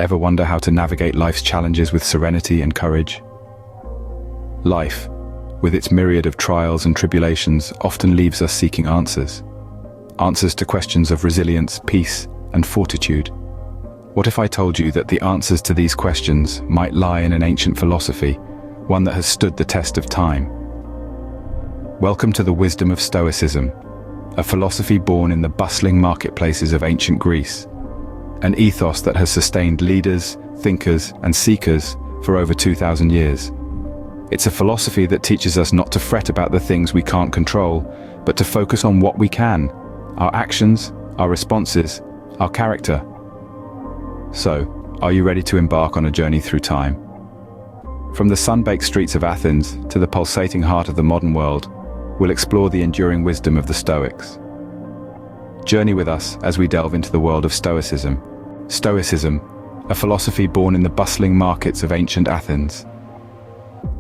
Ever wonder how to navigate life's challenges with serenity and courage? Life, with its myriad of trials and tribulations, often leaves us seeking answers. Answers to questions of resilience, peace, and fortitude. What if I told you that the answers to these questions might lie in an ancient philosophy, one that has stood the test of time? Welcome to the wisdom of Stoicism, a philosophy born in the bustling marketplaces of ancient Greece. An ethos that has sustained leaders, thinkers, and seekers for over 2,000 years. It's a philosophy that teaches us not to fret about the things we can't control, but to focus on what we can, our actions, our responses, our character. So, are you ready to embark on a journey through time? From the sun-baked streets of Athens to the pulsating heart of the modern world, we'll explore the enduring wisdom of the Stoics. Journey with us as we delve into the world of Stoicism. Stoicism, a philosophy born in the bustling markets of ancient Athens.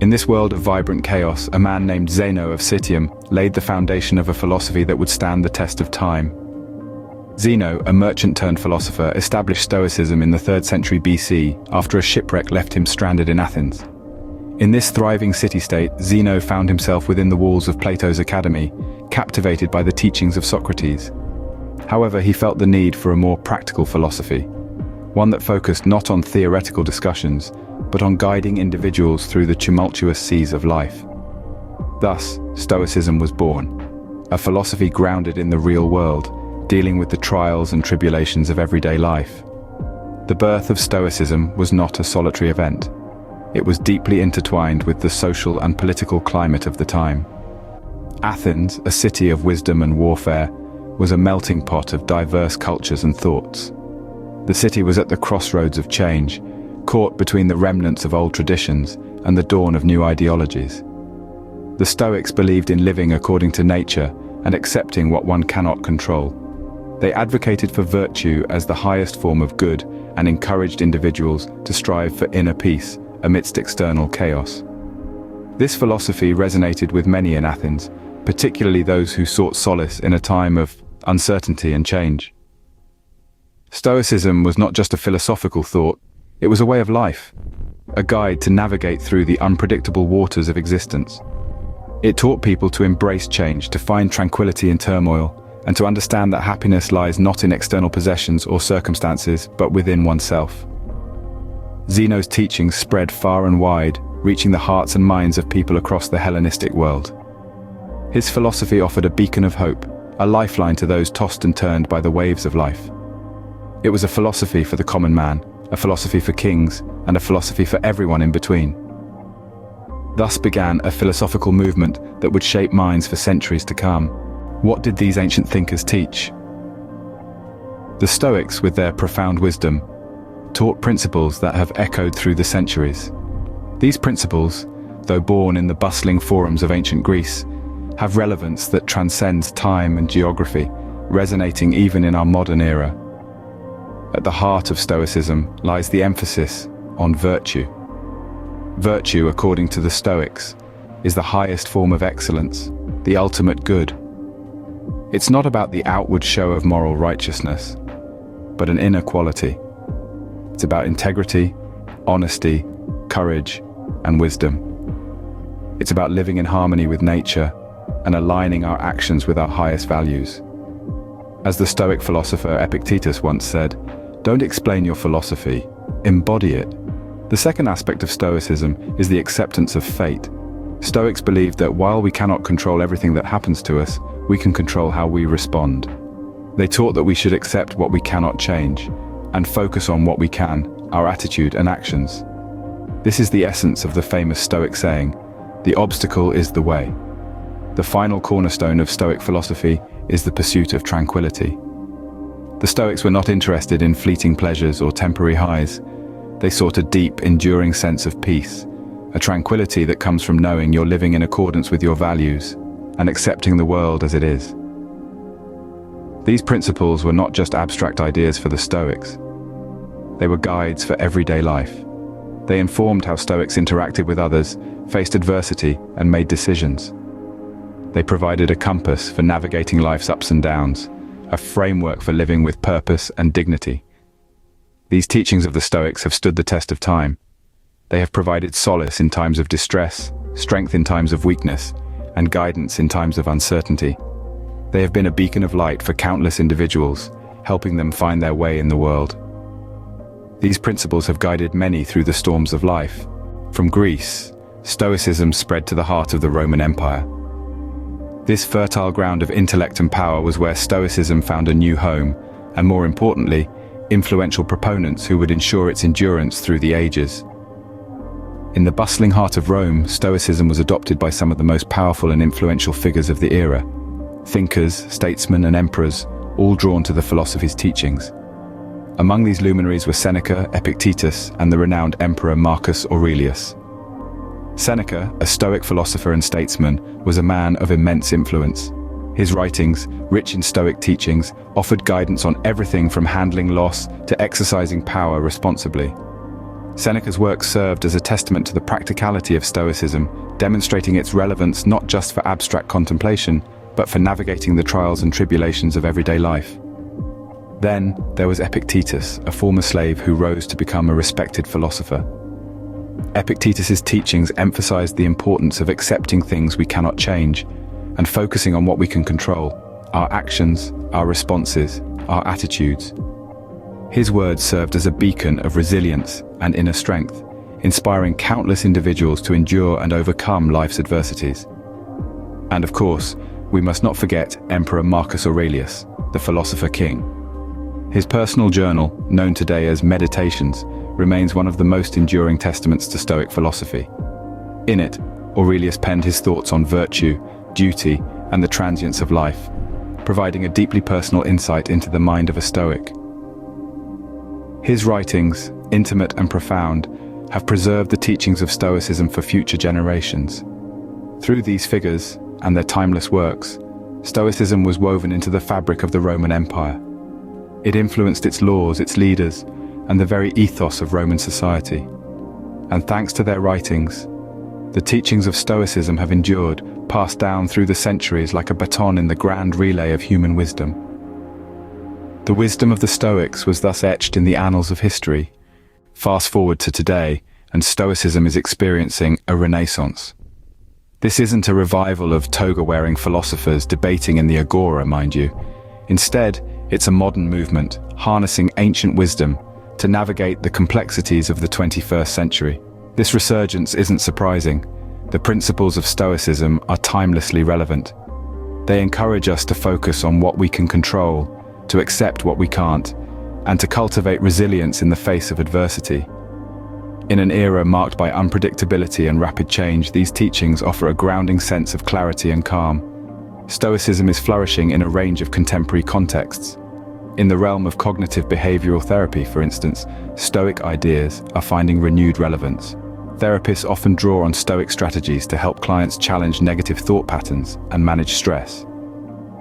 In this world of vibrant chaos, a man named Zeno of Citium laid the foundation of a philosophy that would stand the test of time. Zeno, a merchant-turned-philosopher, established Stoicism in the 3rd century BC after a shipwreck left him stranded in Athens. In this thriving city-state, Zeno found himself within the walls of Plato's academy, captivated by the teachings of Socrates. However, he felt the need for a more practical philosophy, one that focused not on theoretical discussions, but on guiding individuals through the tumultuous seas of life. Thus, Stoicism was born, a philosophy grounded in the real world, dealing with the trials and tribulations of everyday life. The birth of Stoicism was not a solitary event. It was deeply intertwined with the social and political climate of the time. Athens, a city of wisdom and warfare, was a melting pot of diverse cultures and thoughts. The city was at the crossroads of change, caught between the remnants of old traditions and the dawn of new ideologies. The Stoics believed in living according to nature and accepting what one cannot control. They advocated for virtue as the highest form of good and encouraged individuals to strive for inner peace amidst external chaos. This philosophy resonated with many in Athens, particularly those who sought solace in a time of uncertainty and change. Stoicism was not just a philosophical thought, it was a way of life, a guide to navigate through the unpredictable waters of existence. It taught people to embrace change, to find tranquility in turmoil, and to understand that happiness lies not in external possessions or circumstances, but within oneself. Zeno's teachings spread far and wide, reaching the hearts and minds of people across the Hellenistic world. His philosophy offered a beacon of hope, a lifeline to those tossed and turned by the waves of life. It was a philosophy for the common man, a philosophy for kings, and a philosophy for everyone in between. Thus began a philosophical movement that would shape minds for centuries to come. What did these ancient thinkers teach? The Stoics, with their profound wisdom, taught principles that have echoed through the centuries. These principles, though born in the bustling forums of ancient Greece, have relevance that transcends time and geography, resonating even in our modern era. At the heart of Stoicism lies the emphasis on virtue. Virtue, according to the Stoics, is the highest form of excellence, the ultimate good. It's not about the outward show of moral righteousness, but an inner quality. It's about integrity, honesty, courage, and wisdom. It's about living in harmony with nature and aligning our actions with our highest values. As the Stoic philosopher Epictetus once said, "Don't explain your philosophy, embody it." The second aspect of Stoicism is the acceptance of fate. Stoics believe that while we cannot control everything that happens to us, we can control how we respond. They taught that we should accept what we cannot change and focus on what we can, our attitude and actions. This is the essence of the famous Stoic saying, "The obstacle is the way." The final cornerstone of Stoic philosophy is the pursuit of tranquility. The Stoics were not interested in fleeting pleasures or temporary highs. They sought a deep, enduring sense of peace, a tranquility that comes from knowing you're living in accordance with your values and accepting the world as it is. These principles were not just abstract ideas for the Stoics. They were guides for everyday life. They informed how Stoics interacted with others, faced adversity, and made decisions. They provided a compass for navigating life's ups and downs, a framework for living with purpose and dignity. These teachings of the Stoics have stood the test of time. They have provided solace in times of distress, strength in times of weakness, and guidance in times of uncertainty. They have been a beacon of light for countless individuals, helping them find their way in the world. These principles have guided many through the storms of life. From Greece, Stoicism spread to the heart of the Roman Empire. This fertile ground of intellect and power was where Stoicism found a new home, and more importantly, influential proponents who would ensure its endurance through the ages. In the bustling heart of Rome, Stoicism was adopted by some of the most powerful and influential figures of the era. Thinkers, statesmen, and emperors, all drawn to the philosophy's teachings. Among these luminaries were Seneca, Epictetus, and the renowned emperor Marcus Aurelius. Seneca, a Stoic philosopher and statesman, was a man of immense influence. His writings, rich in Stoic teachings, offered guidance on everything from handling loss to exercising power responsibly. Seneca's work served as a testament to the practicality of Stoicism, demonstrating its relevance not just for abstract contemplation, but for navigating the trials and tribulations of everyday life. Then, there was Epictetus, a former slave who rose to become a respected philosopher. Epictetus's teachings emphasized the importance of accepting things we cannot change and focusing on what we can control: our actions, our responses, our attitudes. His words served as a beacon of resilience and inner strength, inspiring countless individuals to endure and overcome life's adversities. And of course, we must not forget Emperor Marcus Aurelius, the philosopher king. His personal journal, known today as Meditations, remains one of the most enduring testaments to Stoic philosophy. In it, Aurelius penned his thoughts on virtue, duty, and the transience of life, providing a deeply personal insight into the mind of a Stoic. His writings, intimate and profound, have preserved the teachings of Stoicism for future generations. Through these figures and their timeless works, Stoicism was woven into the fabric of the Roman Empire. It influenced its laws, its leaders, and the very ethos of Roman society. And thanks to their writings, the teachings of Stoicism have endured, passed down through the centuries like a baton in the grand relay of human wisdom. The wisdom of the Stoics was thus etched in the annals of history. Fast forward to today, and Stoicism is experiencing a renaissance. This isn't a revival of toga-wearing philosophers debating in the agora, mind you. Instead, it's a modern movement, harnessing ancient wisdom to navigate the complexities of the 21st century. This resurgence isn't surprising. The principles of Stoicism are timelessly relevant. They encourage us to focus on what we can control, to accept what we can't, and to cultivate resilience in the face of adversity. In an era marked by unpredictability and rapid change, these teachings offer a grounding sense of clarity and calm. Stoicism is flourishing in a range of contemporary contexts. In the realm of cognitive behavioral therapy, for instance, Stoic ideas are finding renewed relevance. Therapists often draw on Stoic strategies to help clients challenge negative thought patterns and manage stress.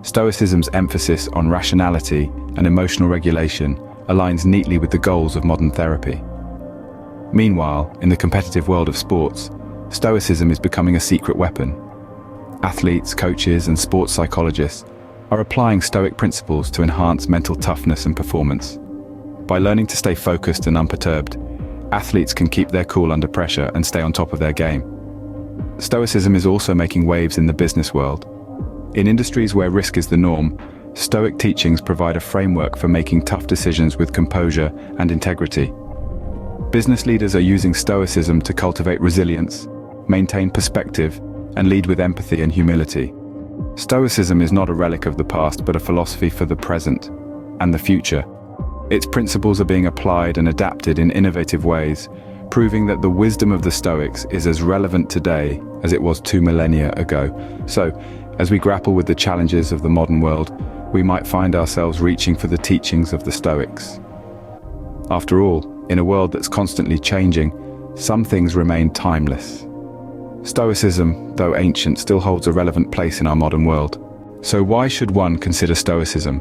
Stoicism's emphasis on rationality and emotional regulation aligns neatly with the goals of modern therapy. Meanwhile, in the competitive world of sports, Stoicism is becoming a secret weapon. Athletes, coaches, and sports psychologists are applying Stoic principles to enhance mental toughness and performance. By learning to stay focused and unperturbed, athletes can keep their cool under pressure and stay on top of their game. Stoicism is also making waves in the business world. In industries where risk is the norm, Stoic teachings provide a framework for making tough decisions with composure and integrity. Business leaders are using Stoicism to cultivate resilience, maintain perspective, and lead with empathy and humility. Stoicism is not a relic of the past, but a philosophy for the present and the future. Its principles are being applied and adapted in innovative ways, proving that the wisdom of the Stoics is as relevant today as it was 2 millennia ago. So, as we grapple with the challenges of the modern world, we might find ourselves reaching for the teachings of the Stoics. After all, in a world that's constantly changing, some things remain timeless. Stoicism, though ancient, still holds a relevant place in our modern world. So why should one consider Stoicism?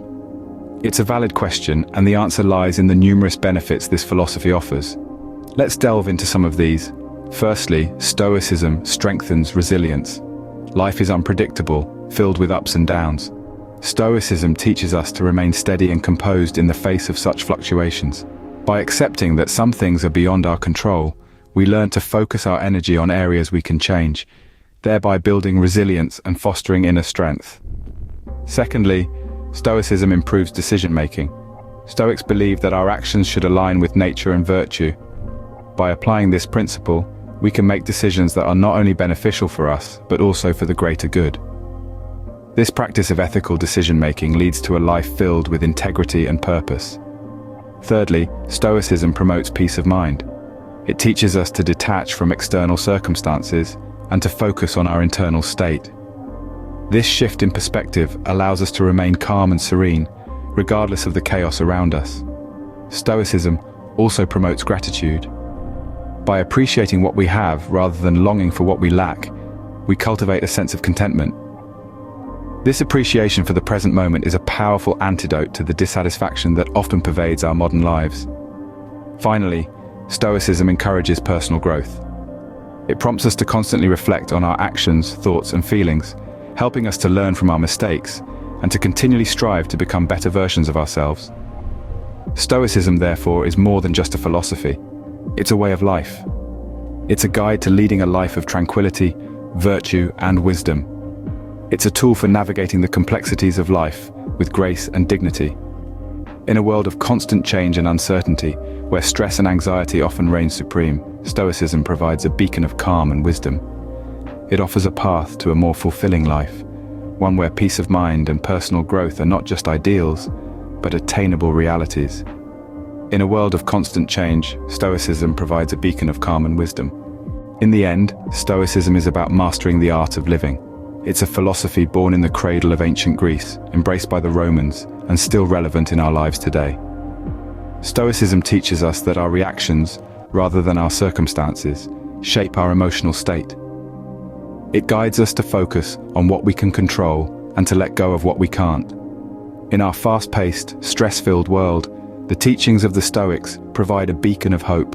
It's a valid question, and the answer lies in the numerous benefits this philosophy offers. Let's delve into some of these. Firstly, Stoicism strengthens resilience. Life is unpredictable, filled with ups and downs. Stoicism teaches us to remain steady and composed in the face of such fluctuations. By accepting that some things are beyond our control, we learn to focus our energy on areas we can change, thereby building resilience and fostering inner strength. Secondly, Stoicism improves decision-making. Stoics believe that our actions should align with nature and virtue. By applying this principle, we can make decisions that are not only beneficial for us, but also for the greater good. This practice of ethical decision-making leads to a life filled with integrity and purpose. Thirdly, Stoicism promotes peace of mind. It teaches us to detach from external circumstances and to focus on our internal state. This shift in perspective allows us to remain calm and serene, regardless of the chaos around us. Stoicism also promotes gratitude. By appreciating what we have rather than longing for what we lack, we cultivate a sense of contentment. This appreciation for the present moment is a powerful antidote to the dissatisfaction that often pervades our modern lives. Finally, Stoicism encourages personal growth. It prompts us to constantly reflect on our actions, thoughts, and feelings, helping us to learn from our mistakes and to continually strive to become better versions of ourselves. Stoicism, therefore, is more than just a philosophy. It's a way of life. It's a guide to leading a life of tranquility, virtue, and wisdom. It's a tool for navigating the complexities of life with grace and dignity. In a world of constant change and uncertainty, where stress and anxiety often reign supreme, Stoicism provides a beacon of calm and wisdom. It offers a path to a more fulfilling life, one where peace of mind and personal growth are not just ideals, but attainable realities. In a world of constant change, Stoicism provides a beacon of calm and wisdom. In the end, Stoicism is about mastering the art of living. It's a philosophy born in the cradle of ancient Greece, embraced by the Romans, and still relevant in our lives today. Stoicism teaches us that our reactions, rather than our circumstances, shape our emotional state. It guides us to focus on what we can control and to let go of what we can't. In our fast-paced, stress-filled world, the teachings of the Stoics provide a beacon of hope.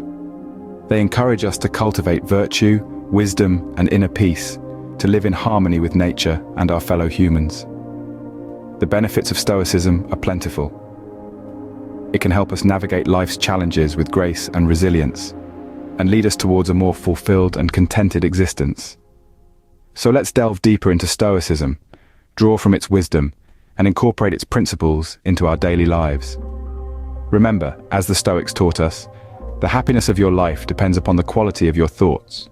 They encourage us to cultivate virtue, wisdom, and inner peace, to live in harmony with nature and our fellow humans. The benefits of Stoicism are plentiful. It can help us navigate life's challenges with grace and resilience, and lead us towards a more fulfilled and contented existence. So let's delve deeper into Stoicism, draw from its wisdom, and incorporate its principles into our daily lives. Remember, as the Stoics taught us, the happiness of your life depends upon the quality of your thoughts.